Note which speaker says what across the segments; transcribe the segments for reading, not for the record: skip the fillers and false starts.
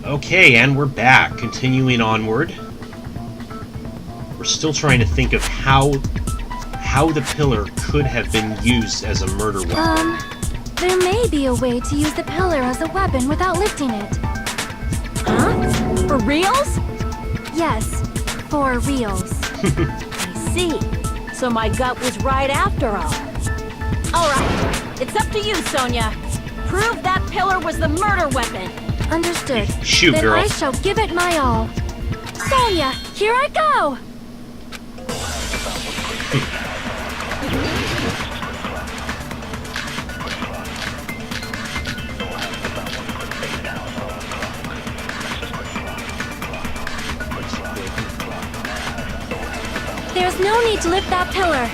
Speaker 1: Okay, and we're back. Continuing onward. We're still trying to think of how the pillar could have been used as a murder weapon.
Speaker 2: There may be a way to use the pillar as a weapon without lifting it.
Speaker 3: Huh? For reals?
Speaker 2: Yes, for reals.
Speaker 3: I see. So my gut was right after all. Alright, it's up to you, Sonia. Prove that pillar was the murder weapon.
Speaker 2: Understood.
Speaker 1: Shoot,
Speaker 2: then
Speaker 1: girl.
Speaker 2: I shall give it my all. Sonia, here I go! There's no need to lift that pillar.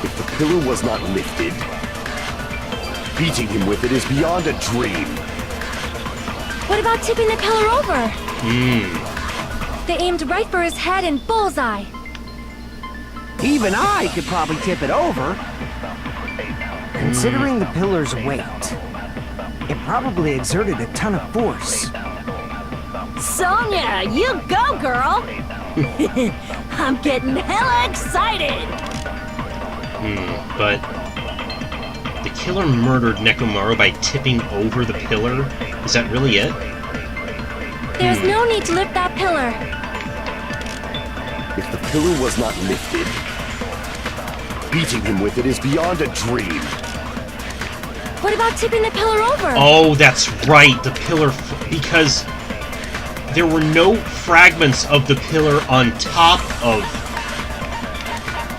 Speaker 4: If the pillar was not lifted, beating him with it is beyond a dream.
Speaker 2: What about tipping the pillar over? They aimed right for his head and bullseye.
Speaker 5: Even I could probably tip it over. Considering the pillar's weight, it probably exerted a ton of force.
Speaker 3: Sonia, you go, girl! I'm getting hella excited!
Speaker 1: But the killer murdered Nekomaru by tipping over the pillar? Is that really it?
Speaker 2: There's no need to lift that pillar.
Speaker 4: If the pillar was not lifted, beating him with it is beyond a dream.
Speaker 2: What about tipping the pillar over?
Speaker 1: Oh, that's right, the pillar, because there were no fragments of the pillar on top of...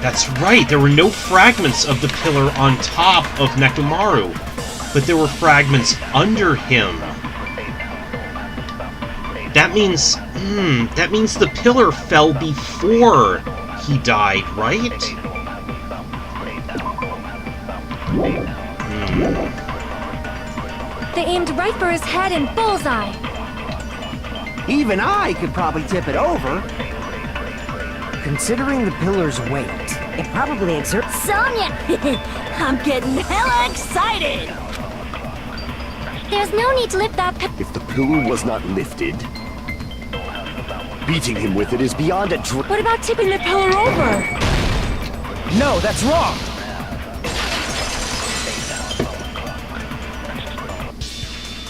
Speaker 1: That's right, there were no fragments of the pillar on top of Nekomaru, but there were fragments under him. That means the pillar fell before he died, right?
Speaker 2: They aimed right for his head and bullseye.
Speaker 5: Even I could probably tip it over. Considering the pillar's weight, it probably exerts...
Speaker 3: Sonia! I'm getting hella excited!
Speaker 2: There's no need to lift that pillar.
Speaker 4: If the pillar was not lifted, beating him with it is beyond a dream.
Speaker 2: What about tipping the pillar over?
Speaker 5: No, that's wrong!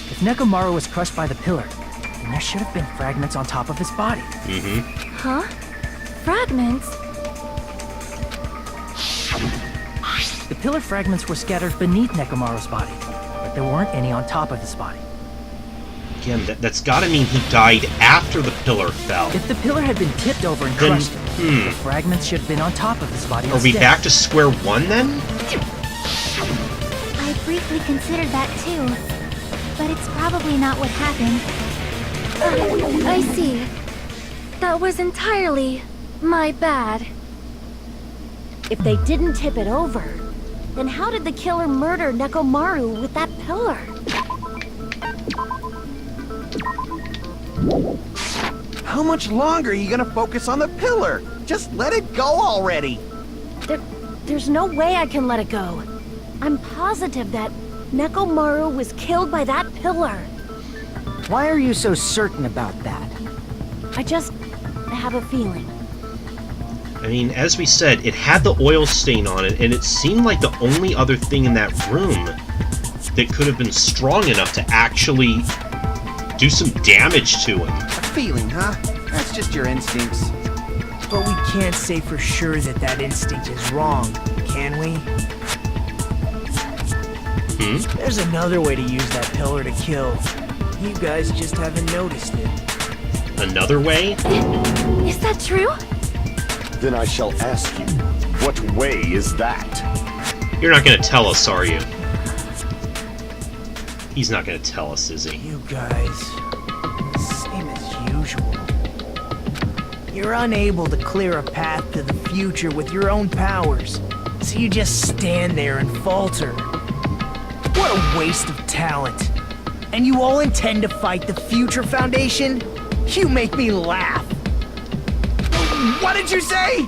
Speaker 5: If Nekomaru was crushed by the pillar, then there should have been fragments on top of his body.
Speaker 2: Huh? Fragments?
Speaker 5: The pillar fragments were scattered beneath Nekomaru's body, but there weren't any on top of his body.
Speaker 1: Again, that's gotta mean he died after the pillar fell.
Speaker 5: If the pillar had been tipped over and
Speaker 1: Then,
Speaker 5: crushed, the fragments should have been on top of his body
Speaker 1: Are we
Speaker 5: instead.
Speaker 1: back to square one then?
Speaker 2: I briefly considered that too, but it's probably not what happened. I see. That was entirely my bad.
Speaker 3: If they didn't tip it over, then how did the killer murder Nekomaru with that pillar?
Speaker 6: How much longer are you gonna focus on the pillar? Just let it go already!
Speaker 3: There's no way I can let it go. I'm positive that Nekomaru was killed by that pillar.
Speaker 5: Why are you so certain about that?
Speaker 3: I just have a feeling.
Speaker 1: I mean, as we said, it had the oil stain on it, and it seemed like the only other thing in that room that could have been strong enough to actually do some damage to him.
Speaker 6: A feeling, huh? That's just your instincts.
Speaker 7: But we can't say for sure that that instinct is wrong, can we? There's another way to use that pillar to kill. You guys just haven't noticed it.
Speaker 1: Another way?
Speaker 2: Is that true?
Speaker 4: Then I shall ask you, what way is that?
Speaker 1: You're not gonna tell us, are you? He's not gonna tell us, is he?
Speaker 7: You guys, same as usual. You're unable to clear a path to the future with your own powers, so you just stand there and falter. What a waste of talent. And you all intend to fight the Future Foundation? You make me laugh.
Speaker 6: What did you say?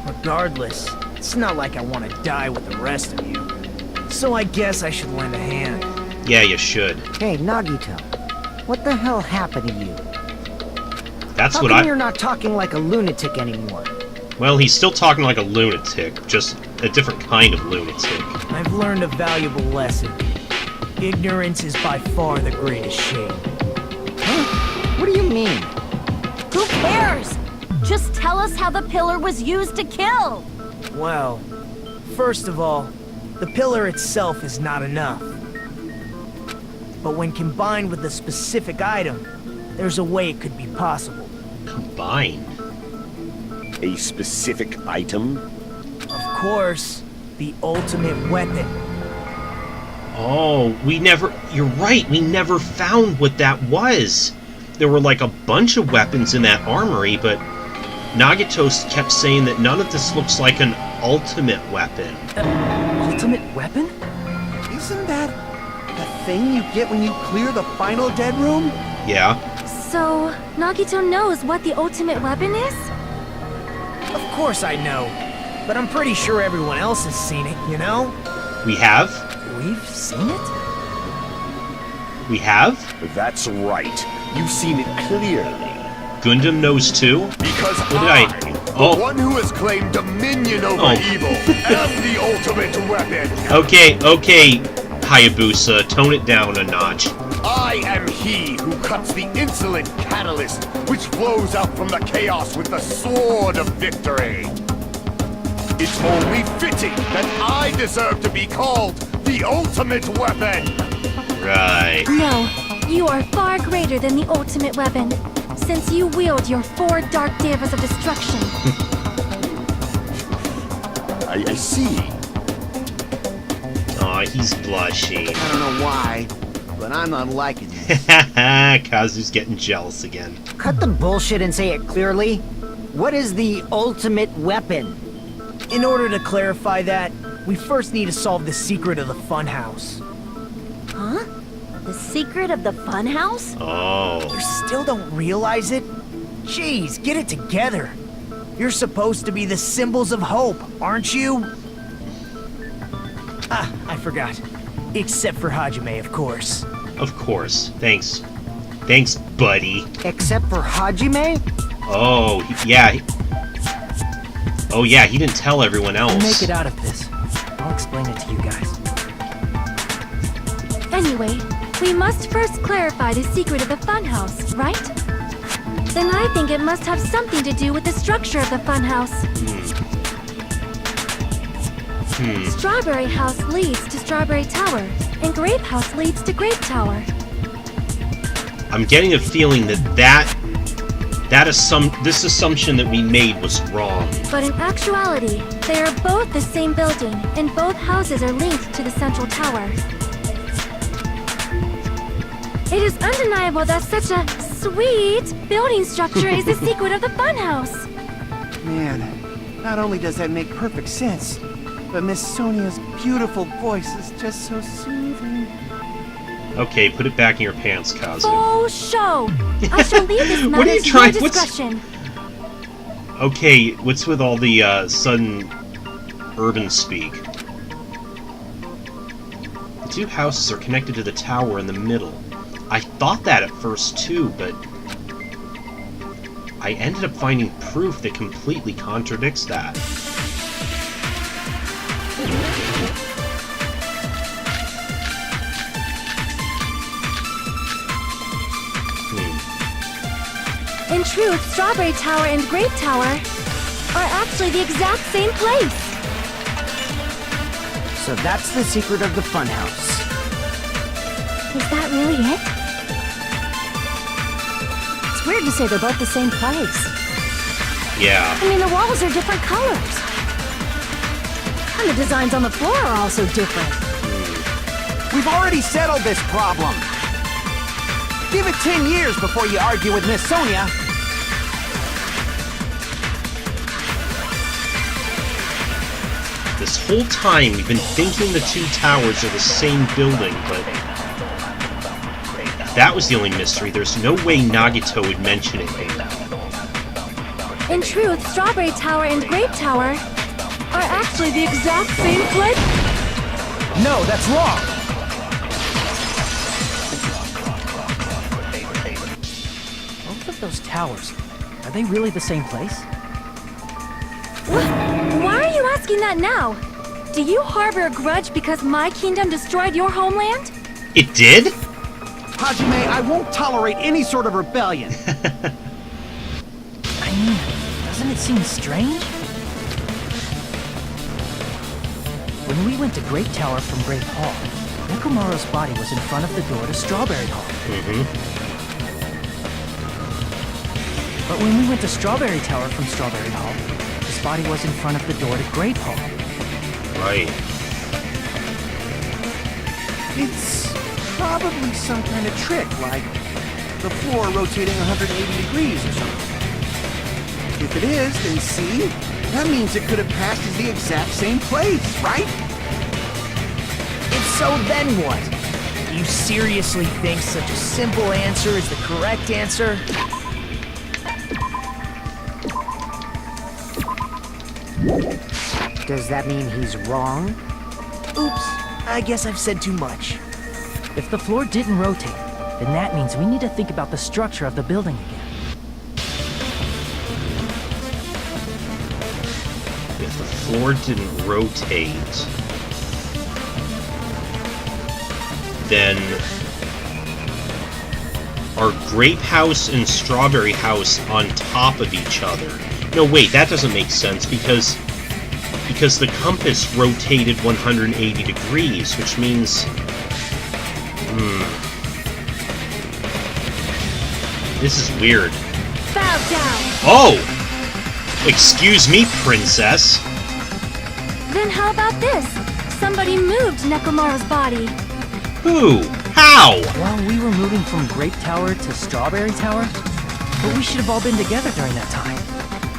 Speaker 7: Regardless, it's not like I want to die with the rest of you. So I guess I should lend a hand.
Speaker 1: Yeah, you should.
Speaker 8: Hey, Nagito. What the hell happened to you?
Speaker 1: That's
Speaker 8: How
Speaker 1: what
Speaker 8: come you're not talking like a lunatic anymore?
Speaker 1: Well, he's still talking like a lunatic, just a different kind of lunatic.
Speaker 7: I've learned a valuable lesson. Ignorance is by far the greatest shame.
Speaker 8: Huh? What do you mean?
Speaker 3: Who cares? Just tell us how the pillar was used to kill.
Speaker 7: Well, first of all, the pillar itself is not enough. But when combined with a specific item, there's a way it could be possible.
Speaker 1: Combined?
Speaker 4: A specific item?
Speaker 7: Of course, the ultimate weapon.
Speaker 1: Oh, you're right, we never found what that was. There were like a bunch of weapons in that armory, but Nagito kept saying that none of this looks like an ultimate weapon.
Speaker 5: Ultimate weapon?
Speaker 6: Isn't that the thing you get when you clear the final dead room?
Speaker 1: Yeah.
Speaker 2: So, Nagito knows what the ultimate weapon is?
Speaker 7: Of course I know, but I'm pretty sure everyone else has seen it, you know?
Speaker 1: We have?
Speaker 5: We've seen it?
Speaker 1: We have?
Speaker 4: That's right. You've seen it clearly.
Speaker 1: Gundam knows too?
Speaker 4: Because
Speaker 1: What did I-
Speaker 4: the one who has claimed dominion over evil, am the ultimate weapon.
Speaker 1: Okay, Hayabusa, tone it down a notch.
Speaker 4: I am he who cuts the insolent catalyst which flows out from the chaos with the sword of victory. It's only fitting that I deserve to be called the ultimate weapon.
Speaker 1: Right.
Speaker 2: No, you are far greater than the ultimate weapon, since you wield your 4 Dark Devas of Destruction.
Speaker 4: I see.
Speaker 1: Aw, he's blushing.
Speaker 6: I don't know why, but I'm not liking it.
Speaker 1: Kazu's getting jealous again.
Speaker 8: Cut the bullshit and say it clearly. What is the ultimate weapon?
Speaker 7: In order to clarify that, we first need to solve the secret of the funhouse.
Speaker 3: Huh? The secret of the funhouse?
Speaker 1: Oh.
Speaker 7: You still don't realize it? Jeez, get it together. You're supposed to be the symbols of hope, aren't you? Ah, I forgot. Except for Hajime, of course.
Speaker 1: Of course. Thanks. Thanks, buddy.
Speaker 8: Except for Hajime?
Speaker 1: Oh, yeah. Oh, yeah, he didn't tell everyone else.
Speaker 5: We'll make it out of this. I'll explain it to you guys.
Speaker 2: Anyway, we must first clarify the secret of the funhouse, right? Then I think it must have something to do with the structure of the funhouse. Strawberry House leads to Strawberry Tower, and Grape House leads to Grape Tower.
Speaker 1: I'm getting a feeling this assumption that we made was wrong.
Speaker 2: But in actuality, they are both the same building, and both houses are linked to the central tower. It is undeniable that such a sweet building structure is the secret of the funhouse.
Speaker 6: Man, not only does that make perfect sense, but Miss Sonia's beautiful voice is just so soothing.
Speaker 1: Okay, put it back in your pants, Kazu.
Speaker 2: Full show! I shall leave this
Speaker 1: What are
Speaker 2: matter
Speaker 1: you
Speaker 2: to your
Speaker 1: trying-
Speaker 2: discretion.
Speaker 1: Okay, what's with all the sudden urban speak? The two houses are connected to the tower in the middle. I thought that at first too, but I ended up finding proof that completely contradicts that.
Speaker 2: In truth, Strawberry Tower and Grape Tower are actually the exact same place.
Speaker 8: So that's the secret of the funhouse.
Speaker 2: Is that really it?
Speaker 3: It's weird to say they're both the same place.
Speaker 1: Yeah.
Speaker 3: I mean, the walls are different colors. And the designs on the floor are also different.
Speaker 6: We've already settled this problem. Give it 10 years before you argue with Miss Sonia.
Speaker 1: This whole time we've been thinking the two towers are the same building, but that was the only mystery. There's no way Nagito would mention it here.
Speaker 2: In truth, Strawberry Tower and Grape Tower are actually the exact same place.
Speaker 7: No, that's wrong.
Speaker 5: those towers, are they really the same place?
Speaker 2: Why are you asking that now? Do you harbor a grudge because my kingdom destroyed your homeland?
Speaker 1: It did?
Speaker 6: Hajime, I won't tolerate any sort of rebellion.
Speaker 5: I mean, doesn't it seem strange? When we went to Great Tower from Great Hall, Nekomaru's body was in front of the door to Strawberry Hall. But when we went to Strawberry Tower from Strawberry Hall, his body was in front of the door to Grape Hall.
Speaker 1: Right.
Speaker 6: It's probably some kind of trick, like the floor rotating 180 degrees or something. If it is, then see? That means it could have passed as the exact same place, right?
Speaker 7: If so, then what? Do you seriously think such a simple answer is the correct answer?
Speaker 8: Does that mean he's wrong?
Speaker 7: Oops, I guess I've said too much.
Speaker 5: If the floor didn't rotate, then that means we need to think about the structure of the building again.
Speaker 1: If the floor didn't rotate, then are Grape House and Strawberry House on top of each other? No, wait, that doesn't make sense because the compass rotated 180 degrees, which means... This is weird.
Speaker 2: Bow down!
Speaker 1: Oh! Excuse me, princess.
Speaker 2: Then how about this? Somebody moved Nekomaru's body.
Speaker 1: Who? How?
Speaker 5: Well, we were moving from Grape Tower to Strawberry Tower, but we should have all been together during that time.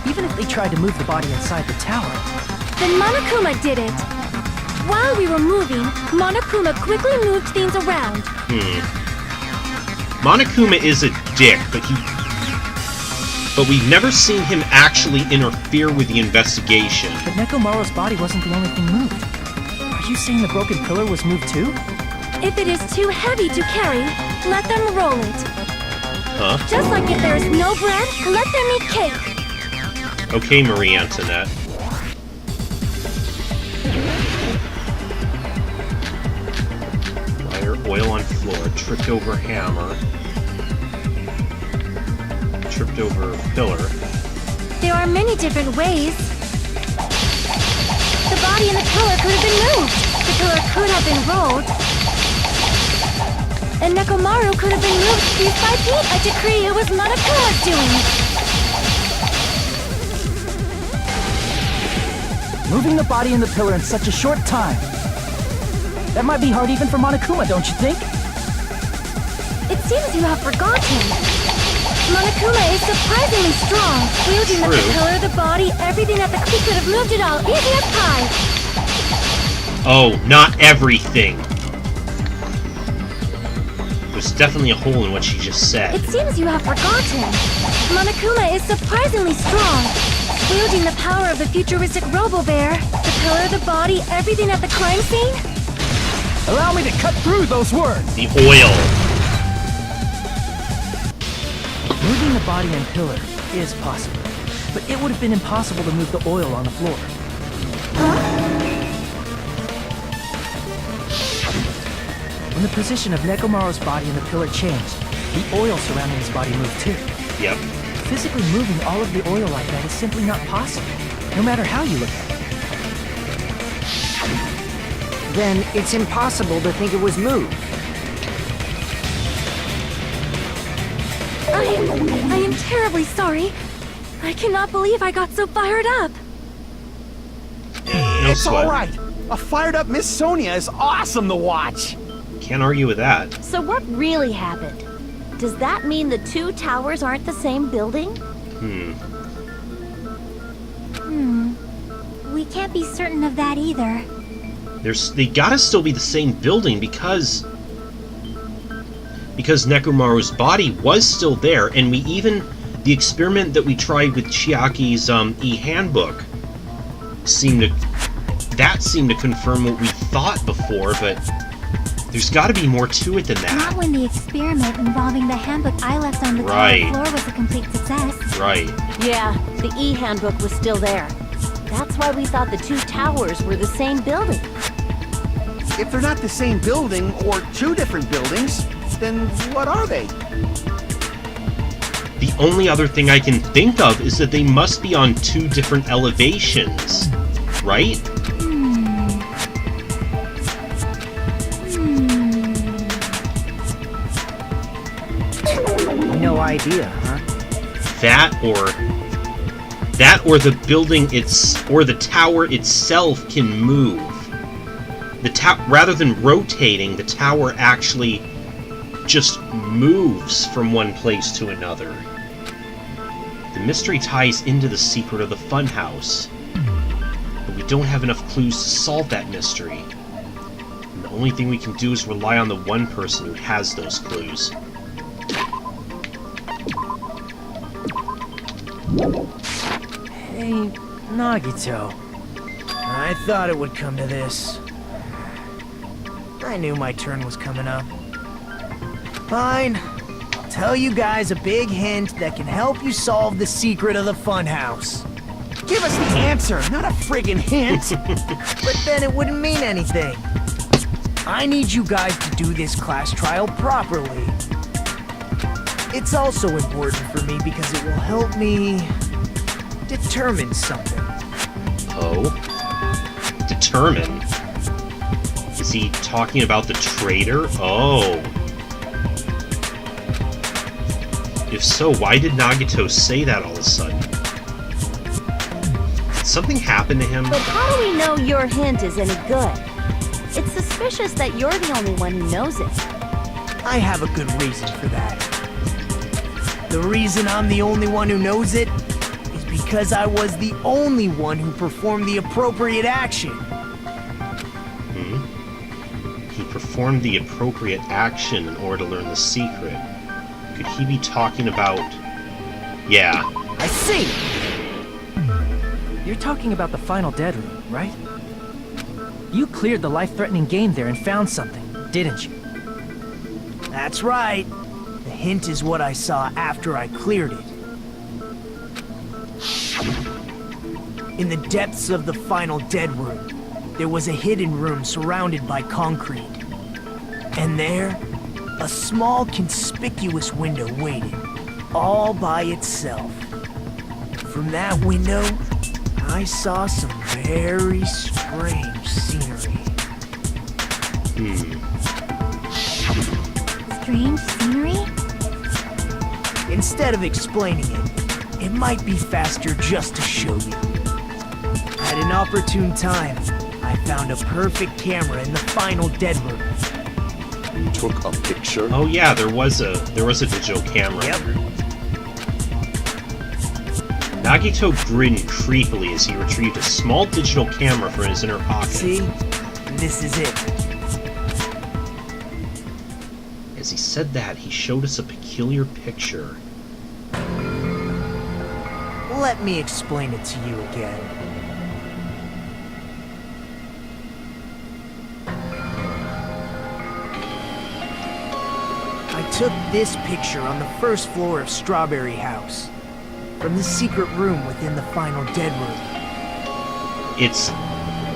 Speaker 5: Even if they tried to move the body inside the tower.
Speaker 2: Then Monokuma did it. While we were moving, Monokuma quickly moved things around.
Speaker 1: Monokuma is a dick, but we've never seen him actually interfere with the investigation.
Speaker 5: But Nekomaru's body wasn't the only thing moved. Are you saying the broken pillar was moved too?
Speaker 2: If it is too heavy to carry, let them roll it.
Speaker 1: Huh?
Speaker 2: Just like if there is no bread, let them eat cake.
Speaker 1: Okay, Marie Antoinette. Wire, oil on floor, tripped over hammer. Tripped over pillar.
Speaker 2: There are many different ways. The body and the pillar could have been moved. The pillar could have been rolled. And Nekomaru could have been moved piece by piece. I decree it was Monokuma's doing.
Speaker 5: Moving the body and the pillar in such a short time. That might be hard even for Monokuma, don't you think?
Speaker 2: It seems you have forgotten. Monokuma is surprisingly strong. Wielding the
Speaker 1: True.
Speaker 2: pillar, the body, everything at the... He could have moved it all, easy as pie.
Speaker 1: Oh, not everything. There's definitely a hole in what she just said.
Speaker 2: It seems you have forgotten. Monokuma is surprisingly strong. Wielding the power of the futuristic Robo-Bear, the pillar, the body, everything at the crime scene?
Speaker 5: Allow me to cut through those words!
Speaker 1: The oil.
Speaker 5: Moving the body and pillar is possible, but it would have been impossible to move the oil on the floor. When the position of Nekomaru's body and the pillar changed, the oil surrounding his body moved too.
Speaker 1: Yep.
Speaker 5: Physically moving all of the oil like that is simply not possible, no matter how you look at it.
Speaker 8: Then it's impossible to think it was moved.
Speaker 2: I am terribly sorry. I cannot believe I got so fired up.
Speaker 1: No
Speaker 6: It's
Speaker 1: sweat.
Speaker 6: all right. A fired-up Miss Sonia is awesome to watch.
Speaker 1: Can't argue with that.
Speaker 3: So what really happened? Does that mean the two towers aren't the same building?
Speaker 2: We can't be certain of that either.
Speaker 1: They gotta still be the same building because Nekomaru's body was still there, and the experiment that we tried with Chiaki's e-handbook seemed to confirm what we thought before, but There's got to be more to it than that.
Speaker 2: Not when the experiment involving the handbook I left on the
Speaker 1: Right.
Speaker 2: tower floor was a complete success.
Speaker 1: Right.
Speaker 3: Yeah, the E-handbook was still there. That's why we thought the two towers were the same building.
Speaker 6: If they're not the same building, or two different buildings, then what are they?
Speaker 1: The only other thing I can think of is that they must be on two different elevations, right?
Speaker 5: No idea, huh?
Speaker 1: That or the building or the tower itself can move. Rather than rotating, the tower actually just moves from one place to another. The mystery ties into the secret of the funhouse, but we don't have enough clues to solve that mystery. And the only thing we can do is rely on the one person who has those clues.
Speaker 7: Hey, Nagito. I thought it would come to this. I knew my turn was coming up. Fine. I'll tell you guys a big hint that can help you solve the secret of the funhouse.
Speaker 6: Give us the answer, not a friggin' hint.
Speaker 7: But then it wouldn't mean anything. I need you guys to do this class trial properly. It's also important for me because it will help me determine something.
Speaker 1: Oh? Determine? Is he talking about the traitor? Oh. If so, why did Nagito say that all of a sudden? Did something happen to him?
Speaker 3: But how do we know your hint is any good? It's suspicious that you're the only one who knows it.
Speaker 7: I have a good reason for that. The reason I'm the only one who knows it is because I was the only one who performed the appropriate action.
Speaker 1: He performed the appropriate action in order to learn the secret. Could he be talking about... Yeah.
Speaker 7: I see!
Speaker 5: You're talking about the final dead room, right? You cleared the life-threatening game there and found something, didn't you?
Speaker 7: That's right. The hint is what I saw after I cleared it. In the depths of the final dead room, there was a hidden room surrounded by concrete. And there, a small conspicuous window waited, all by itself. From that window, I saw some very strange scenery.
Speaker 2: Strange scenery?
Speaker 7: Instead of explaining it, it might be faster just to show you. At an opportune time, I found a perfect camera in the final dead room.
Speaker 4: You took a picture?
Speaker 1: Oh yeah, there was a digital camera.
Speaker 7: Yep.
Speaker 1: Nagito grinned creepily as he retrieved a small digital camera from his inner pocket.
Speaker 7: See? This is it.
Speaker 1: As he said that, he showed us a peculiar picture.
Speaker 7: Let me explain it to you again. I took this picture on the first floor of Strawberry House, from the secret room within the final dead room.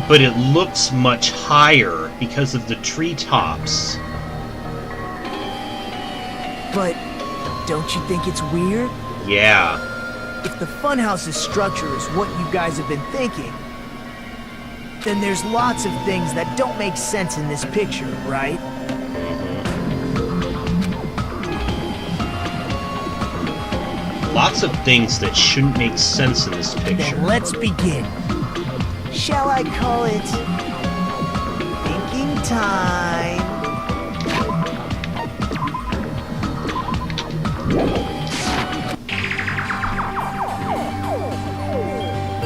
Speaker 1: But it looks much higher because of the treetops.
Speaker 7: But don't you think it's weird?
Speaker 1: Yeah.
Speaker 7: If the funhouse's structure is what you guys have been thinking, then there's lots of things that don't make sense in this picture, right?
Speaker 1: Lots of things that shouldn't make sense in this picture.
Speaker 7: Then let's begin. Shall I call it thinking time?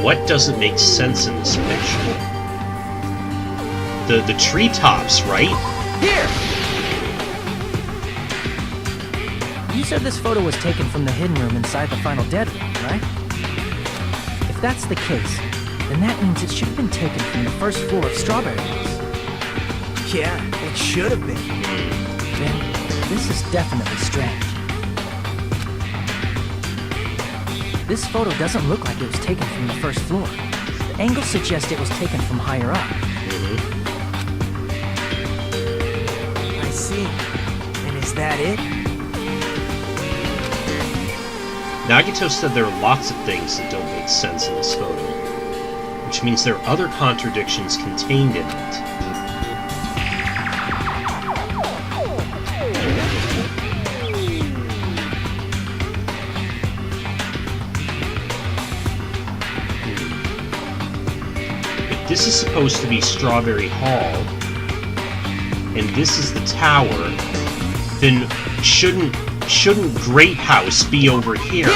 Speaker 1: What doesn't make sense in this picture? The treetops, right?
Speaker 7: Here!
Speaker 5: You said this photo was taken from the hidden room inside the final dead room, right? If that's the case, then that means it should have been taken from the first floor of Strawberry House.
Speaker 7: Yeah, it should have been.
Speaker 5: Then, this is definitely strange. This photo doesn't look like it was taken from the first floor. The angle suggests it was taken from higher up.
Speaker 7: I see. And is that it?
Speaker 1: Nagito said there are lots of things that don't make sense in this photo, which means there are other contradictions contained in it. If this is supposed to be Strawberry Hall, and this is the tower, then shouldn't Grape House be over here?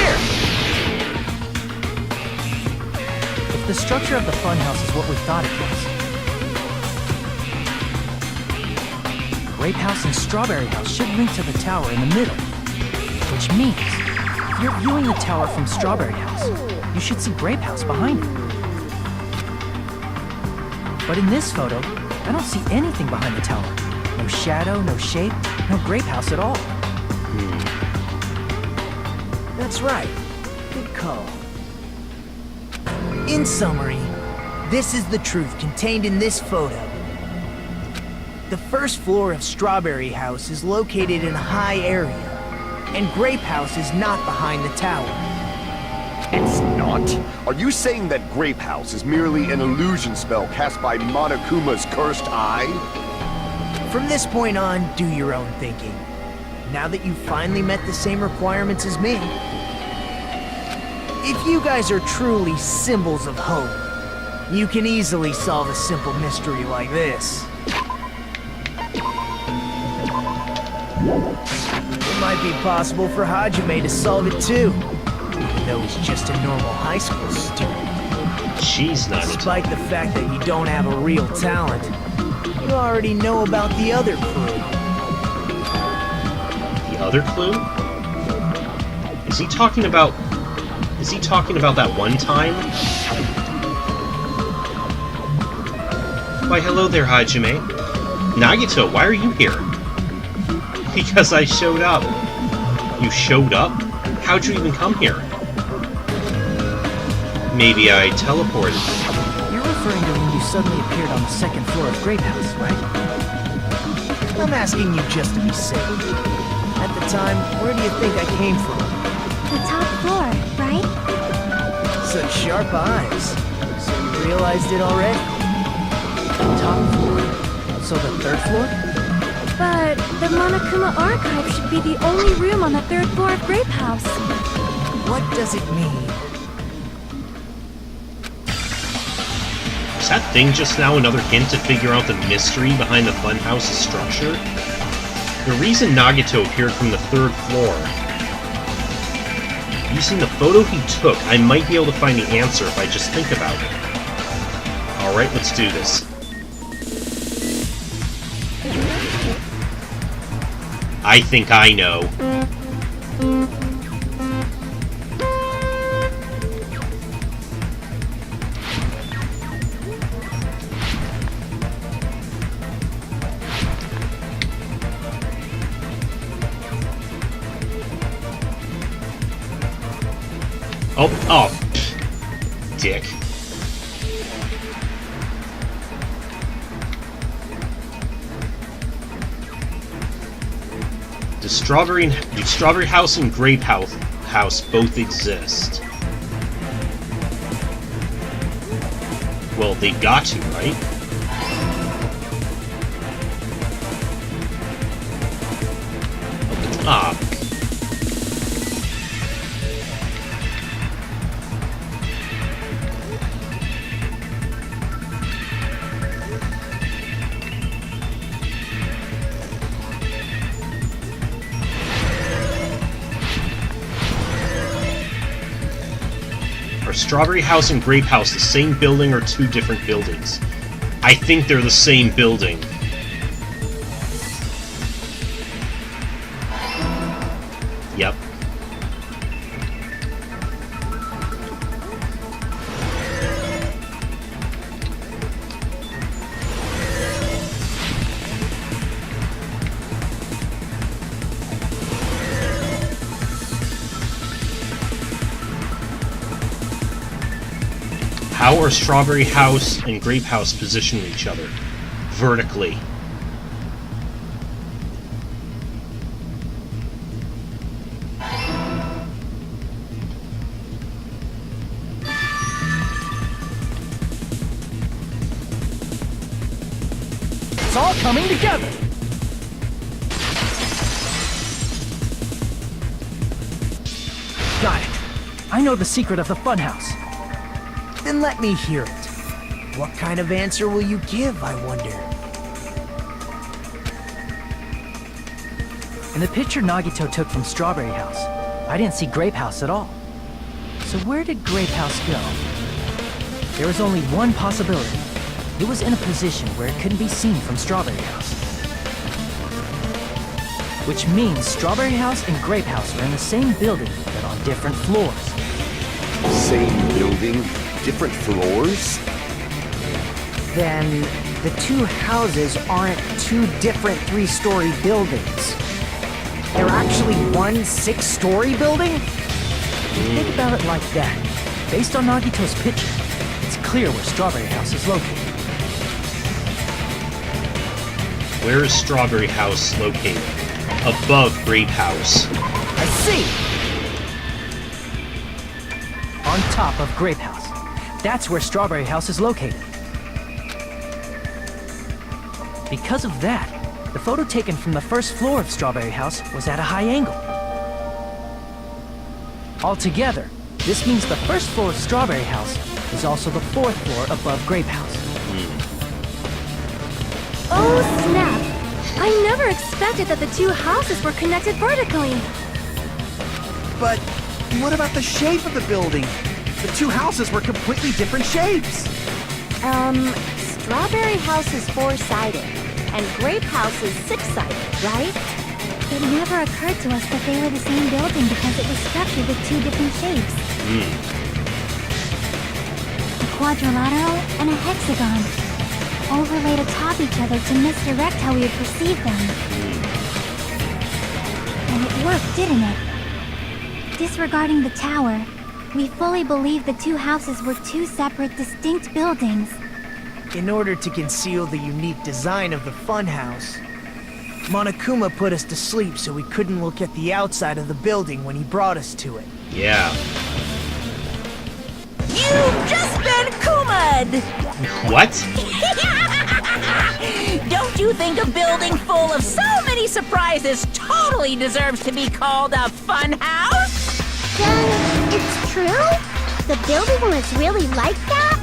Speaker 5: If the structure of the funhouse is what we thought it was, Grape House and Strawberry House should link to the tower in the middle. Which means, if you're viewing the tower from Strawberry House, you should see Grape House behind it. But in this photo, I don't see anything behind the tower. No shadow, no shape, no Grape House at all.
Speaker 7: That's right. Good call. In summary, this is the truth contained in this photo. The first floor of Strawberry House is located in a high area, and Grape House is not behind the tower.
Speaker 4: It's not? Are you saying that Grape House is merely an illusion spell cast by Monokuma's cursed eye?
Speaker 7: From this point on, do your own thinking. Now that you've finally met the same requirements as me. If you guys are truly symbols of hope, you can easily solve a simple mystery like this. It might be possible for Hajime to solve it too, even though he's just a normal high school student.
Speaker 1: She's not.
Speaker 7: Despite the fact that you don't have a real talent, you already know about the other clue.
Speaker 1: The other clue? Is he talking about that one time? Why, hello there, Hajime. Nagito, why are you here? Because I showed up. You showed up? How'd you even come here? Maybe I teleported.
Speaker 5: You're referring to when you suddenly appeared on the second floor of Grape House, right?
Speaker 7: I'm asking you just to be safe. At the time, where do you think I came from?
Speaker 2: The top floor, right?
Speaker 7: Such sharp eyes. So you realized it already?
Speaker 5: Top floor. So the third floor?
Speaker 2: But the Monokuma archive should be the only room on the third floor of Grape House.
Speaker 7: What does it mean?
Speaker 1: Was that thing just now another hint to figure out the mystery behind the funhouse's structure? The reason Nagito appeared from the third floor. Using the photo he took, I might be able to find the answer if I just think about it. Alright, let's do this. I think I know. Oh, pfft. Dick. Do Strawberry House and Grape House both exist? Well, they've got to, right? Ah. Are Strawberry House and Grape House the same building or two different buildings? I think they're the same building. Yep. how are Strawberry House and Grape House positioning each other? Vertically.
Speaker 5: It's all coming together. Got it. I know the secret of the funhouse.
Speaker 7: Then let me hear it. What kind of answer will you give, I wonder?
Speaker 5: In the picture Nagito took from Strawberry House, I didn't see Grape House at all. So where did Grape House go? There was only one possibility. It was in a position where it couldn't be seen from Strawberry House. Which means Strawberry House and Grape House are in the same building, but on different floors.
Speaker 4: Same building, different floors?
Speaker 8: Then the two houses aren't two different three-story buildings. They're actually one 6-story building?
Speaker 5: Think about it like that. Based on Nagito's picture, it's clear where Strawberry House is located.
Speaker 1: Where is Strawberry House located? Above Grape House.
Speaker 5: I see! On top of Grape House. That's where Strawberry House is located. Because of that, the photo taken from the first floor of Strawberry House was at a high angle. Altogether, this means the first floor of Strawberry House is also the 4th floor above Grape House.
Speaker 2: Oh, snap! I never expected that the two houses were connected vertically.
Speaker 6: But what about the shape of the building? The two houses were completely different shapes.
Speaker 3: Strawberry House is 4-sided, and Grape House is 6-sided, right?
Speaker 2: It never occurred to us that they were the same building because it was structured with two different shapes. A quadrilateral and a hexagon, overlaid atop each other to misdirect how we would perceive them. And it worked, didn't it? Disregarding the tower, we fully believed the two houses were two separate, distinct buildings.
Speaker 7: In order to conceal the unique design of the funhouse, Monokuma put us to sleep so we couldn't look at the outside of the building when he brought us to it.
Speaker 1: Yeah.
Speaker 3: You've just been Kuma'd!
Speaker 1: What?
Speaker 3: Don't you think a building full of so many surprises totally deserves to be called a fun house?
Speaker 2: Then, it's true? The building was really like that?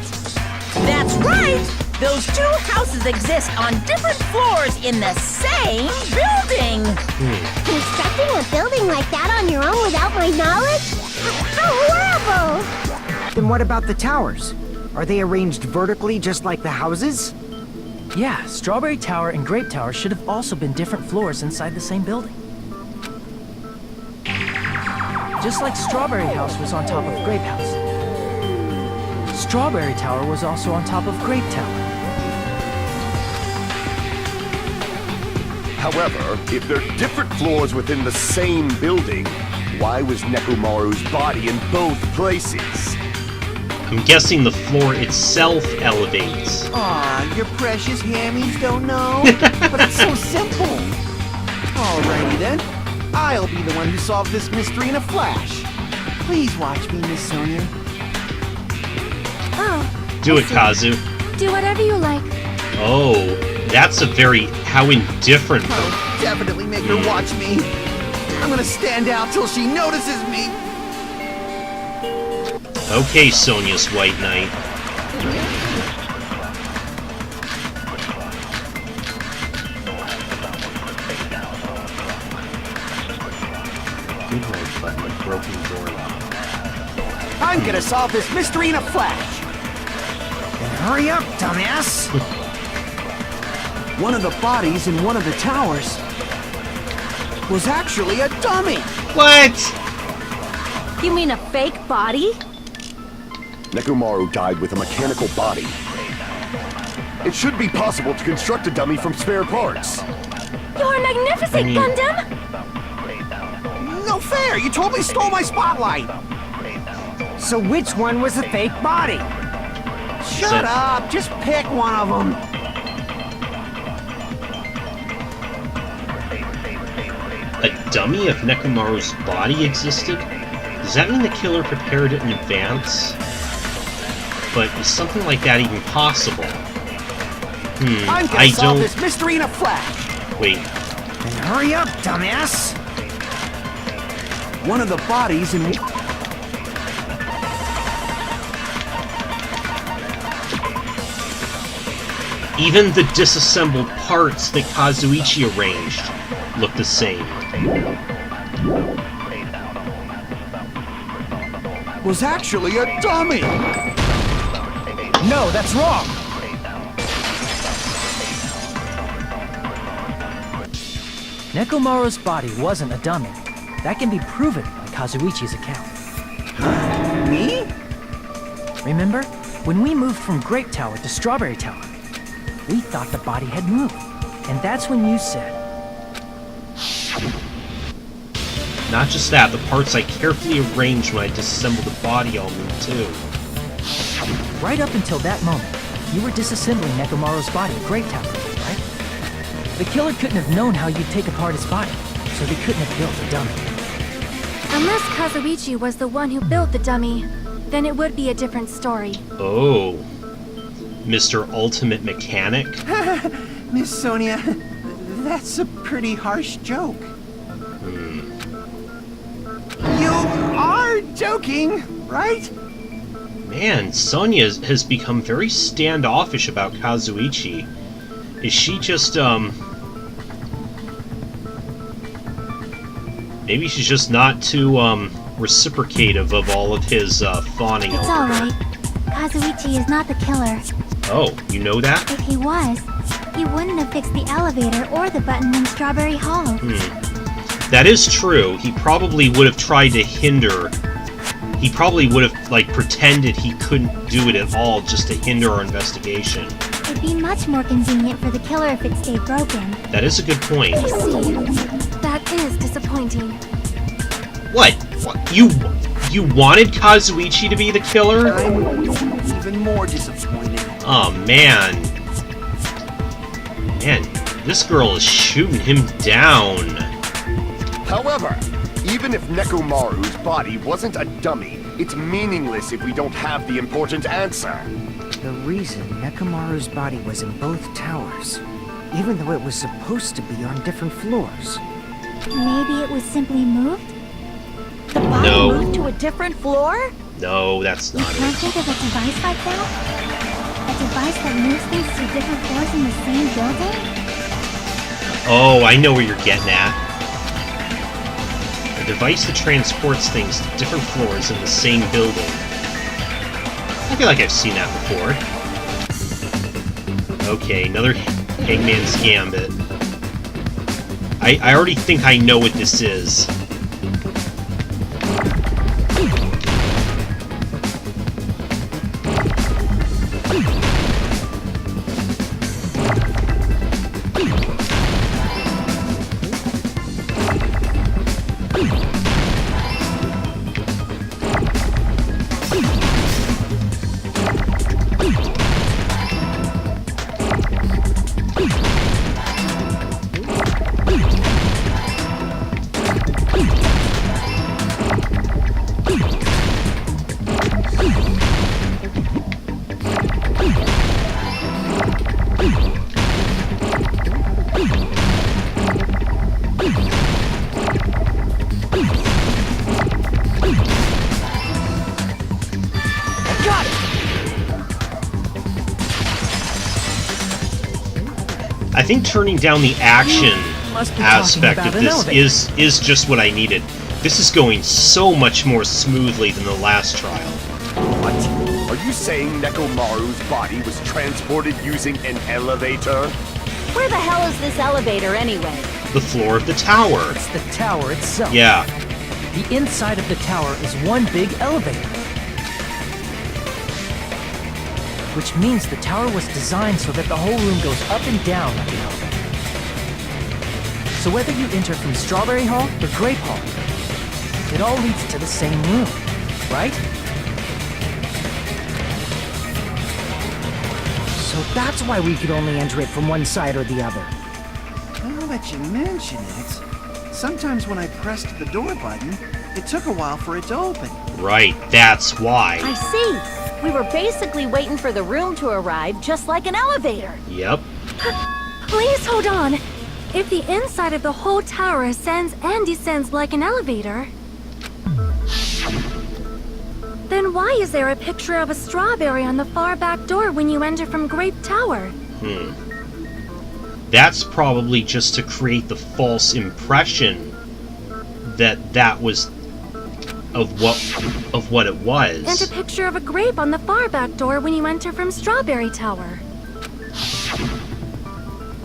Speaker 3: That's right! Those two houses exist on different floors in the same building!
Speaker 2: Constructing a building like that on your own without my knowledge? How horrible!
Speaker 8: Then what about the towers? Are they arranged vertically just like the houses?
Speaker 5: Yeah, Strawberry Tower and Grape Tower should have also been different floors inside the same building. Just like Strawberry House was on top of Grape House. Strawberry Tower was also on top of Grape Tower.
Speaker 4: However, if they're different floors within the same building, why was Nekomaru's body in both places?
Speaker 1: I'm guessing the floor itself elevates.
Speaker 6: Aw, your precious hammies don't know? But it's so simple. Alrighty then. I'll be the one who solved this mystery in a flash. Please watch me, Miss Sonia.
Speaker 2: Oh.
Speaker 1: Do
Speaker 2: I
Speaker 1: it,
Speaker 2: see.
Speaker 1: Kazu.
Speaker 2: Do whatever you like.
Speaker 1: Oh, that's a very how indifferent.
Speaker 6: I'll definitely make her watch me. I'm gonna stand out till she notices me.
Speaker 1: Okay, Sonia's White Knight.
Speaker 6: I'm gonna solve this mystery in a flash.
Speaker 8: Then hurry up, dumbass!
Speaker 6: One of the bodies in one of the towers was actually a dummy.
Speaker 1: What?
Speaker 3: You mean a fake body?
Speaker 4: Nekomaru died with a mechanical body. It should be possible to construct a dummy from spare parts.
Speaker 2: You're magnificent, Gundam!
Speaker 6: No fair! You totally stole my spotlight!
Speaker 8: So which one was the fake body?
Speaker 6: Shut up! Just pick one of them!
Speaker 1: A dummy of Nekomaru's body existed? Does that mean the killer prepared it in advance? But is something like that even possible?
Speaker 6: I'm gonna
Speaker 1: I
Speaker 6: solve
Speaker 1: don't...
Speaker 6: this mystery in a flash!
Speaker 1: Wait.
Speaker 7: Then hurry up, dumbass!
Speaker 6: One of the bodies in...
Speaker 1: Even the disassembled parts that Kazuichi arranged look the same.
Speaker 6: was actually a dummy!
Speaker 7: No, that's wrong! Nekomaru's body wasn't a dummy. That can be proven by Kazuichi's account.
Speaker 6: Me?
Speaker 7: Remember? When we moved from Grape Tower to Strawberry Tower, we thought the body had moved. And that's when you said...
Speaker 1: Not just that, the parts I carefully arranged when I disassembled the body all moved too.
Speaker 7: Right up until that moment, you were disassembling Nekomaru's body at Grape Tower, right? The killer couldn't have known how you'd take apart his body, so they couldn't have built a dummy.
Speaker 2: Unless Kazuichi was the one who built the dummy, then it would be a different story.
Speaker 1: Oh. Mr. Ultimate Mechanic?
Speaker 6: Miss Sonia, that's a pretty harsh joke. You are joking, right?
Speaker 1: Man, Sonia has become very standoffish about Kazuichi. Is she just, maybe she's just not too, reciprocative of all of his, fawning
Speaker 2: It's
Speaker 1: over her.
Speaker 2: alright. Kazuichi is not the killer.
Speaker 1: Oh, you know that?
Speaker 2: If he was, he wouldn't have fixed the elevator or the button in Strawberry Hall.
Speaker 1: That is true. He probably would have tried to hinder... He probably would have, like, pretended he couldn't do it at all just to hinder our investigation.
Speaker 2: It'd be much more convenient for the killer if it stayed broken.
Speaker 1: That is a good point.
Speaker 2: I see. That is disappointing.
Speaker 1: What? You wanted Kazuichi to be the killer?
Speaker 6: I'm even more disappointed.
Speaker 1: Oh, man. Man, this girl is shooting him down.
Speaker 4: However, even if Nekomaru's body wasn't a dummy, it's meaningless if we don't have the important answer.
Speaker 8: The reason Nekomaru's body was in both towers, even though it was supposed to be on different floors.
Speaker 2: Maybe it was simply moved?
Speaker 3: The body
Speaker 1: No.
Speaker 3: moved to a different floor?
Speaker 1: No, that's
Speaker 2: You
Speaker 1: not
Speaker 2: can't
Speaker 1: it.
Speaker 2: think of a device like that? A device that moves things to different floors in the same building?
Speaker 1: Oh, I know where you're getting at. A device that transports things to different floors in the same building. I feel like I've seen that before. Okay, another Hangman's Gambit. I already think I know what this is. I think turning down the action
Speaker 7: Must be
Speaker 1: aspect
Speaker 7: talking
Speaker 1: of
Speaker 7: about an
Speaker 1: this
Speaker 7: elevator.
Speaker 1: is just what I needed. This is going so much more smoothly than the last trial.
Speaker 4: What? Are you saying Nekomaru's body was transported using an elevator?
Speaker 3: Where the hell is this elevator anyway?
Speaker 1: The floor of the tower.
Speaker 7: It's the tower itself.
Speaker 1: Yeah.
Speaker 7: The inside of the tower is one big elevator. Which means the tower was designed so that the whole room goes up and down like an elevator. So whether you enter from Strawberry Hall or Grape Hall, it all leads to the same room, right?
Speaker 8: So that's why we could only enter it from one side or the other.
Speaker 6: Now that you mention it, sometimes when I pressed the door button, it took a while for it to open.
Speaker 1: Right, that's why.
Speaker 3: I see. We were basically waiting for the room to arrive, just like an elevator.
Speaker 1: Yep.
Speaker 2: Please hold on. If the inside of the whole tower ascends and descends like an elevator, then why is there a picture of a strawberry on the far back door when you enter from Grape Tower?
Speaker 1: That's probably just to create the false impression that that was of what it was.
Speaker 2: And a picture of a grape on the far back door when you enter from Strawberry Tower.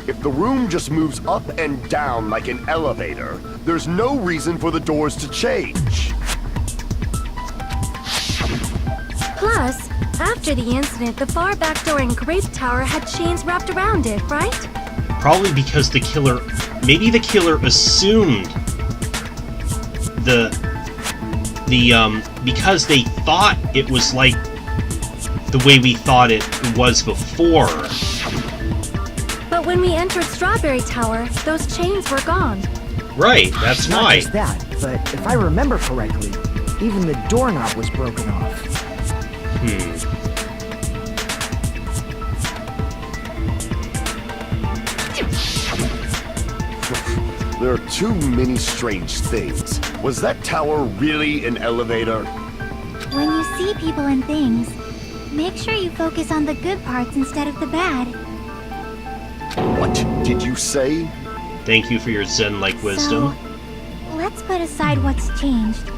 Speaker 4: If the room just moves up and down like an elevator, there's no reason for the doors to change.
Speaker 2: Plus, after the incident, the far back door in Grape Tower had chains wrapped around it, right?
Speaker 1: Probably because maybe the killer assumed because they thought it was like the way we thought it was before.
Speaker 2: But when we entered Strawberry Tower, those chains were gone.
Speaker 1: Right, that's
Speaker 8: Not
Speaker 1: why.
Speaker 8: just that, but if I remember correctly, even the doorknob was broken off.
Speaker 4: There are too many strange things. Was that tower really an elevator?
Speaker 9: When you see people and things, make sure you focus on the good parts instead of the bad.
Speaker 4: What did you say?
Speaker 1: Thank you for your Zen-like wisdom.
Speaker 9: So, let's put aside what's changed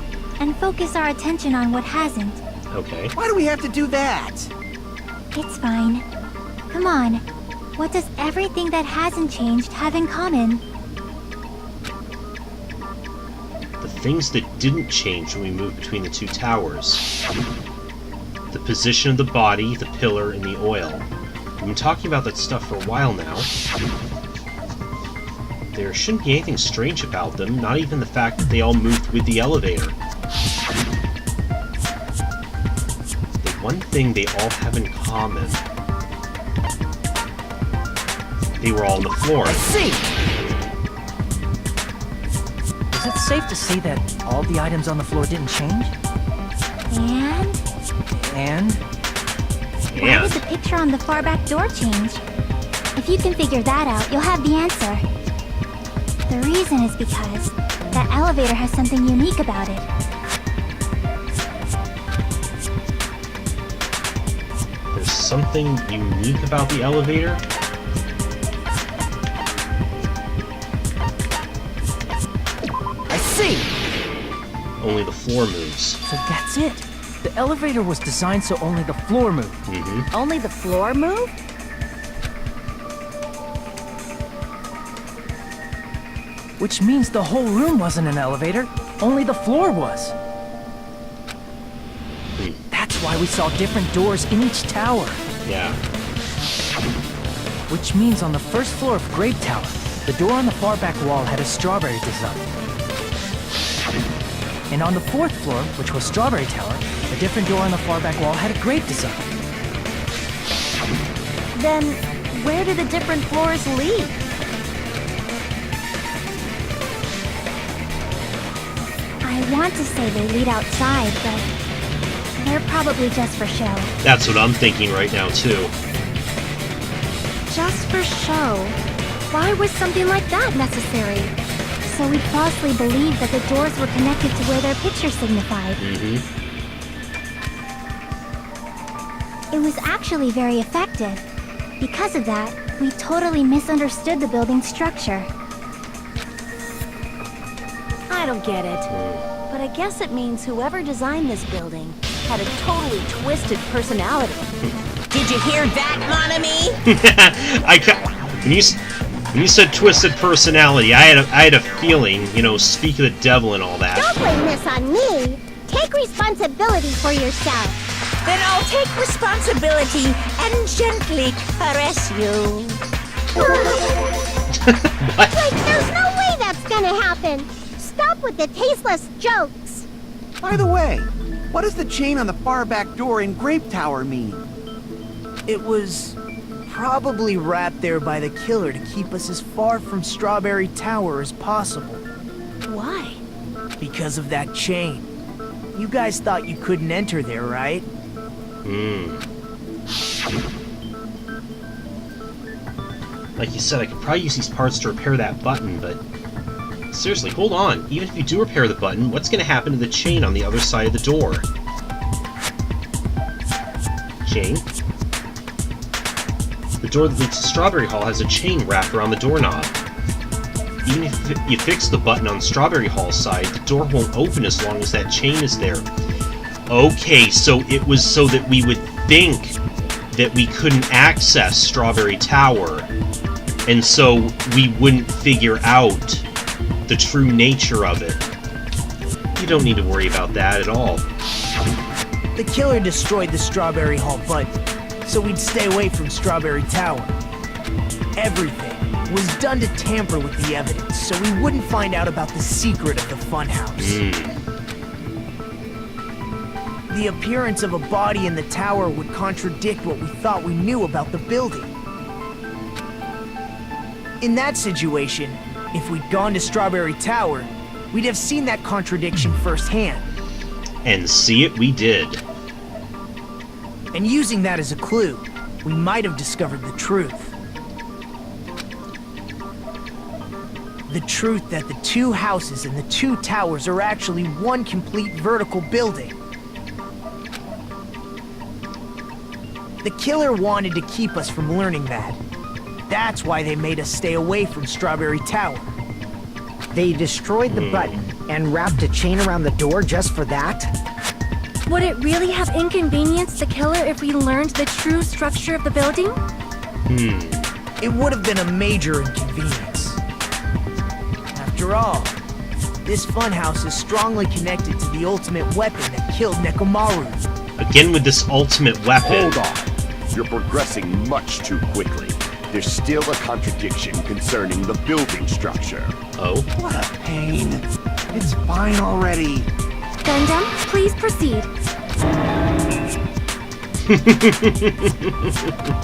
Speaker 9: and focus our attention on what hasn't.
Speaker 1: Okay.
Speaker 6: Why do we have to do that?
Speaker 9: It's fine. Come on. What does everything that hasn't changed have in common?
Speaker 1: The things that didn't change when we moved between the two towers. The position of the body, the pillar, and the oil. We've been talking about that stuff for a while now. There shouldn't be anything strange about them, not even the fact that they all moved with the elevator. The one thing they all have in common, they were all on the floor.
Speaker 5: See! Is it safe to say that all the items on the floor didn't change?
Speaker 9: And?
Speaker 5: And?
Speaker 9: Why did the picture on the far back door change? If you can figure that out, you'll have the answer. The reason is because that elevator has something unique about it.
Speaker 1: There's something unique about the elevator?
Speaker 5: I see!
Speaker 1: Only the floor moves.
Speaker 5: So that's it. The elevator was designed so only the floor moved.
Speaker 3: Only the floor moved?
Speaker 5: Which means the whole room wasn't an elevator, only the floor was. That's why we saw different doors in each tower.
Speaker 1: Yeah.
Speaker 5: Which means on the first floor of Grape Tower, the door on the far back wall had a strawberry design. And on the fourth floor, which was Strawberry Tower, a different door on the far back wall had a grape design.
Speaker 3: Then, where do the different floors lead?
Speaker 9: I want to say they lead outside, but they're probably just for show.
Speaker 1: That's what I'm thinking right now, too.
Speaker 2: Just for show. Why was something like that necessary?
Speaker 9: So we'd falsely believe that the doors were connected to where their picture signified. It was actually very effective. Because of that, we totally misunderstood the building's structure.
Speaker 3: I don't get it. But I guess it means whoever designed this building had a totally twisted personality. Did you hear that, mon ami?
Speaker 1: When you said twisted personality, I had a feeling, you know, speak of the devil and all that.
Speaker 9: Don't blame this on me. Take responsibility for yourself.
Speaker 3: Then I'll take responsibility and gently caress you.
Speaker 1: What?
Speaker 9: Like, there's no way that's gonna happen. Stop with the tasteless jokes.
Speaker 6: By the way, what does the chain on the far back door in Grape Tower mean?
Speaker 5: It was
Speaker 7: probably wrapped there by the killer to keep us as far from Strawberry Tower as possible.
Speaker 3: Why?
Speaker 7: Because of that chain. You guys thought you couldn't enter there, right?
Speaker 1: Like you said, I could probably use these parts to repair that button, but... Seriously, hold on. Even if you do repair the button, what's going to happen to the chain on the other side of the door? Chain? The door that leads to Strawberry Hall has a chain wrapped around the doorknob. Even if you fix the button on Strawberry Hall's side, the door won't open as long as that chain is there. Okay, so it was so that we would think that we couldn't access Strawberry Tower, and so we wouldn't figure out the true nature of it. You don't need to worry about that at all.
Speaker 7: The killer destroyed the Strawberry Hall button, so we'd stay away from Strawberry Tower. Everything was done to tamper with the evidence, so we wouldn't find out about the secret of the funhouse. The appearance of a body in the tower would contradict what we thought we knew about the building. In that situation, if we'd gone to Strawberry Tower, we'd have seen that contradiction firsthand.
Speaker 1: And see it we did.
Speaker 7: And using that as a clue, we might have discovered the truth. The truth that the two houses and the two towers are actually one complete vertical building. The killer wanted to keep us from learning that. That's why they made us stay away from Strawberry Tower.
Speaker 8: They destroyed the button and wrapped a chain around the door just for that?
Speaker 2: Would it really have inconvenienced the killer if we learned the true structure of the building?
Speaker 7: It would have been a major inconvenience. After all, this funhouse is strongly connected to the ultimate weapon that killed Nekomaru.
Speaker 1: Again with this ultimate weapon.
Speaker 4: Hold on. You're progressing much too quickly. There's still a contradiction concerning the building structure.
Speaker 1: Oh?
Speaker 6: What a pain. It's fine already.
Speaker 2: Gundam, please proceed.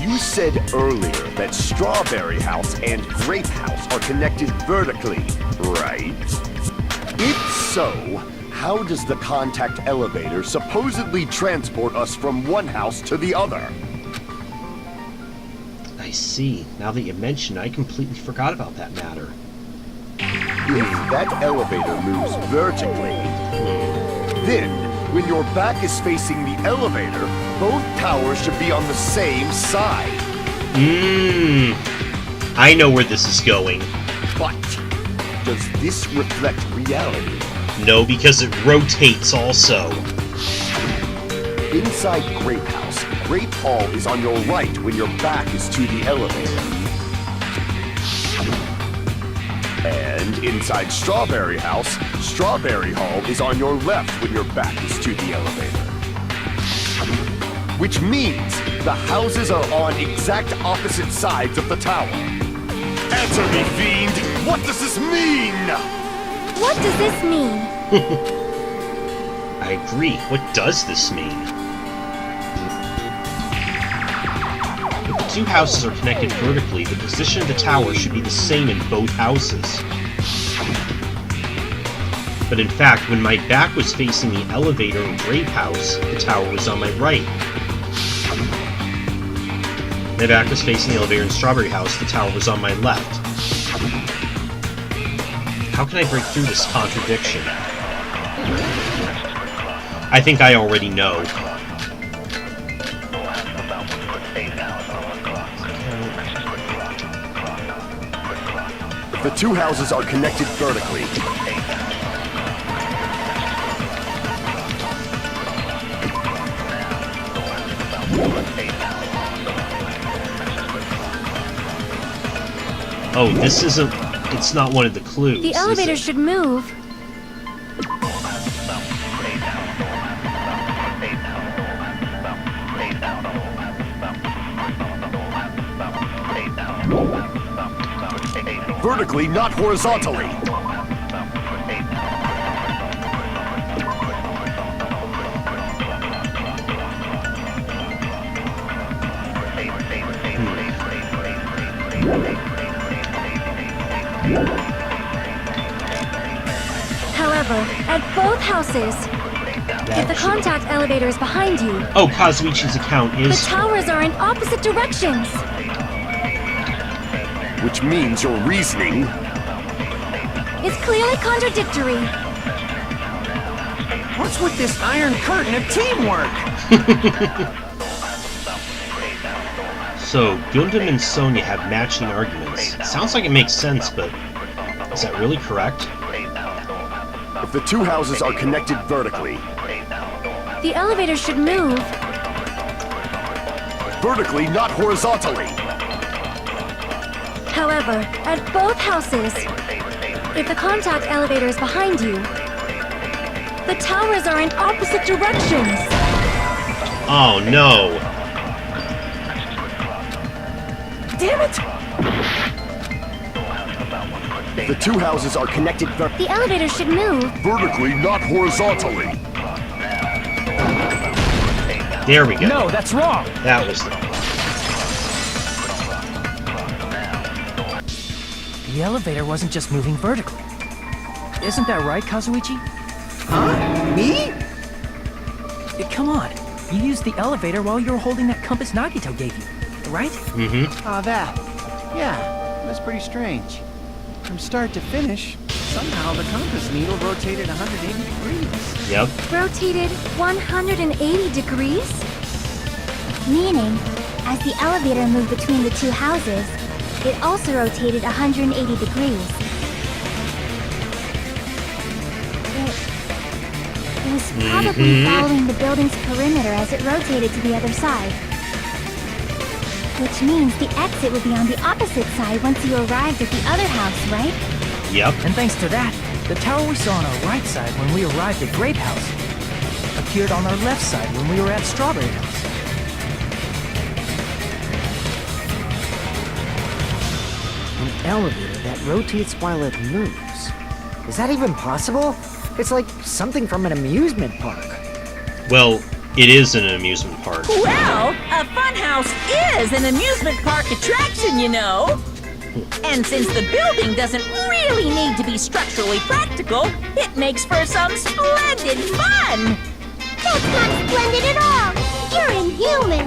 Speaker 4: You said earlier that Strawberry House and Grape House are connected vertically, right? If so, how does the contact elevator supposedly transport us from one house to the other?
Speaker 1: I see. Now that you mention it, I completely forgot about that matter.
Speaker 4: If that elevator moves vertically, then when your back is facing the elevator, both towers should be on the same side.
Speaker 1: I know where this is going.
Speaker 4: But does this reflect reality?
Speaker 1: No, because it rotates also.
Speaker 4: Inside Grape House, Grape Hall is on your right when your back is to the elevator. And inside Strawberry House, Strawberry Hall is on your left when your back is to the elevator. Which means the houses are on exact opposite sides of the tower. Answer me, fiend! What does this mean?
Speaker 2: What does this mean?
Speaker 1: I agree. What does this mean? If the two houses are connected vertically, the position of the tower should be the same in both houses. But in fact, when my back was facing the elevator in Grape House, the tower was on my right. My back was facing the elevator in Strawberry House, the tower was on my left. How can I break through this contradiction? I think I already know.
Speaker 4: The two houses are connected vertically.
Speaker 1: Oh, this isn't... It's not one of the clues.
Speaker 2: The elevator should move.
Speaker 4: Vertically, not horizontally.
Speaker 2: However, at both houses, if the contact elevator is behind you,
Speaker 1: Oh, Kazuichi's account
Speaker 2: the
Speaker 1: is...
Speaker 2: towers are in opposite directions.
Speaker 4: Which means your reasoning...
Speaker 2: It's clearly contradictory.
Speaker 6: What's with this iron curtain of teamwork?
Speaker 1: So, Gundam and Sonya have matching arguments. Sounds like it makes sense, but is that really correct?
Speaker 4: If the two houses are connected vertically...
Speaker 2: The elevator should move.
Speaker 4: Vertically, not horizontally.
Speaker 2: However, at both houses, if the contact elevator is behind you, the towers are in opposite directions.
Speaker 1: Oh, no.
Speaker 3: Damn it!
Speaker 4: The two houses are connected
Speaker 2: The elevator should move.
Speaker 4: vertically, not horizontally.
Speaker 1: There we go.
Speaker 5: No, that's wrong!
Speaker 1: That was the...
Speaker 5: The elevator wasn't just moving vertically. Isn't that right, Kazuichi?
Speaker 6: Huh? Me?
Speaker 5: Come on. You used the elevator while you were holding that compass Nagito gave you, right?
Speaker 1: Mm-hmm.
Speaker 6: Ah, that. Yeah, that's pretty strange. From start to finish, somehow the compass needle rotated 180 degrees.
Speaker 1: Yep.
Speaker 2: Rotated 180 degrees?
Speaker 9: Meaning, as the elevator moved between the two houses, it also rotated 180 degrees. It was probably following the building's perimeter as it rotated to the other side. Which means the exit would be on the opposite side once you arrived at the other house, right?
Speaker 1: Yep.
Speaker 5: And thanks to that, the tower we saw on our right side when we arrived at Grape House appeared on our left side when we were at Strawberry House.
Speaker 8: An elevator that rotates while it moves. Is that even possible? It's like something from an amusement park.
Speaker 1: Well, it is an amusement park.
Speaker 3: Well, a funhouse is an amusement park attraction, you know. And since the building doesn't really need to be structurally practical, it makes for some splendid fun.
Speaker 9: That's not splendid at all! You're inhuman!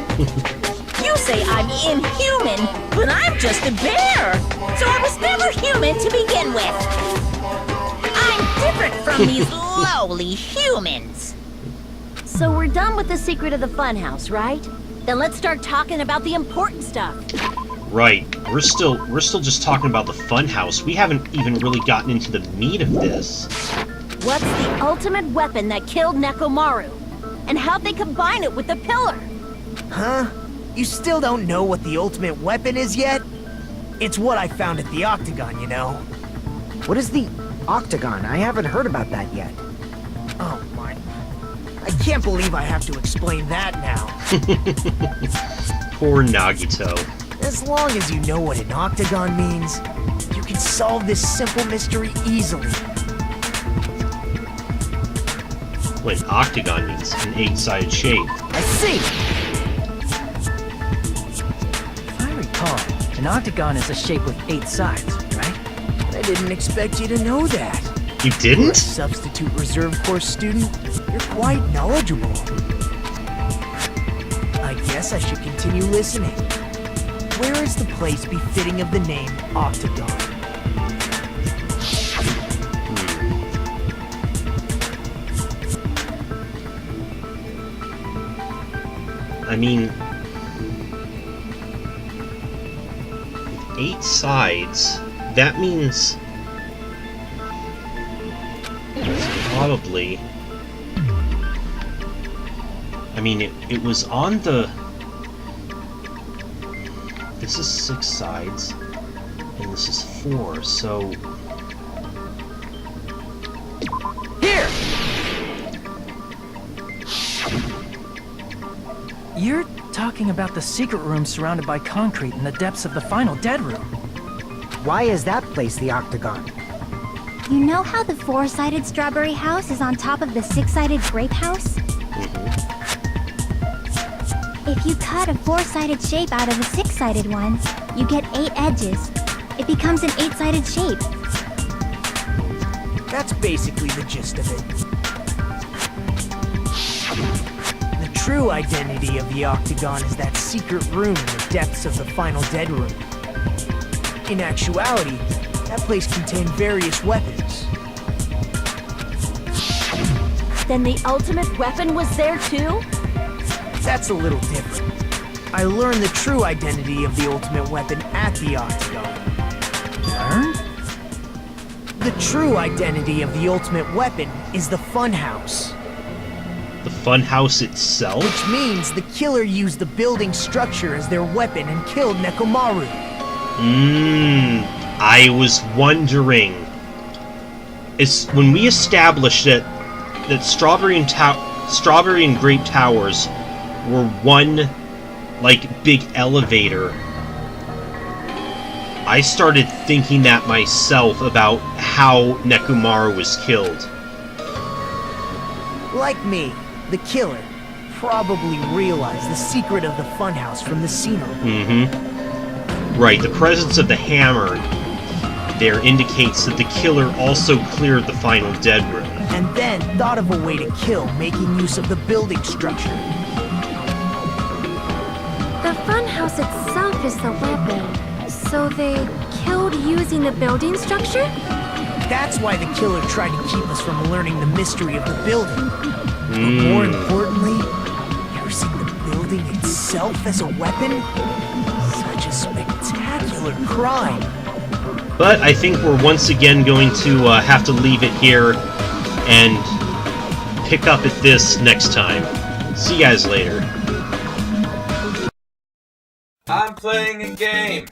Speaker 3: You say I'm inhuman, but I'm just a bear. So I was never human to begin with. I'm different from these lowly humans. So we're done with the secret of the funhouse, right? Then let's start talking about the important stuff.
Speaker 1: Right. We're still just talking about the funhouse. We haven't even really gotten into the meat of this.
Speaker 3: What's the ultimate weapon that killed Nekomaru? And how'd they combine it with the pillar?
Speaker 7: Huh? You still don't know what the ultimate weapon is yet? It's what I found at the Octagon, you know.
Speaker 8: What is the Octagon? I haven't heard about that yet.
Speaker 7: Oh my... I can't believe I have to explain that now.
Speaker 1: Poor Nagito.
Speaker 7: As long as you know what an octagon means, you can solve this simple mystery easily.
Speaker 1: Well, an octagon means an 8-sided shape.
Speaker 7: I see!
Speaker 5: If I recall, an octagon is a shape with 8 sides, right?
Speaker 7: I didn't expect you to know that.
Speaker 1: You
Speaker 7: For a
Speaker 1: didn't?
Speaker 7: substitute reserve course student, you're quite knowledgeable. I guess I should continue listening. Where is the place befitting of the name Octagon?
Speaker 1: I mean, with 8 sides, that means it's probably... I mean, it was on the... This is 6 sides, and this is 4, so...
Speaker 7: Here!
Speaker 5: You're talking about the secret room surrounded by concrete in the depths of the final dead room.
Speaker 8: Why is that place the Octagon?
Speaker 9: You know how the 4-sided strawberry house is on top of the 6-sided grape house? If you cut a 4-sided shape out of a 6-sided one, you get 8 edges. It becomes an 8-sided shape.
Speaker 7: That's basically the gist of it. The true identity of the Octagon is that secret room in the depths of the final Dead Room. In actuality, that place contained various weapons.
Speaker 3: Then the ultimate weapon was there too?
Speaker 7: That's a little different. I learned the true identity of the ultimate weapon at the Octagon.
Speaker 5: Learn?
Speaker 7: The true identity of the ultimate weapon is the Funhouse.
Speaker 1: The funhouse itself?
Speaker 7: Which means the killer used the building structure as their weapon and killed Nekomaru.
Speaker 1: I was wondering. It's when we established that Strawberry and Grape Towers were one, like, big elevator. I started thinking that myself about how Nekomaru was killed.
Speaker 7: Like me, the killer probably realized the secret of the Funhouse from the scenery.
Speaker 1: Right, the presence of the hammer there indicates that the killer also cleared the final Dead Room.
Speaker 7: And then thought of a way to kill, making use of the building structure.
Speaker 2: The funhouse itself is the weapon, so they killed using the building structure?
Speaker 7: That's why the killer tried to keep us from learning the mystery of the building. But more importantly, using the building itself as a weapon? Such a spectacular crime.
Speaker 1: But I think we're once again going to have to leave it here and pick up at this next time. See you guys later.
Speaker 10: I'm playing a game.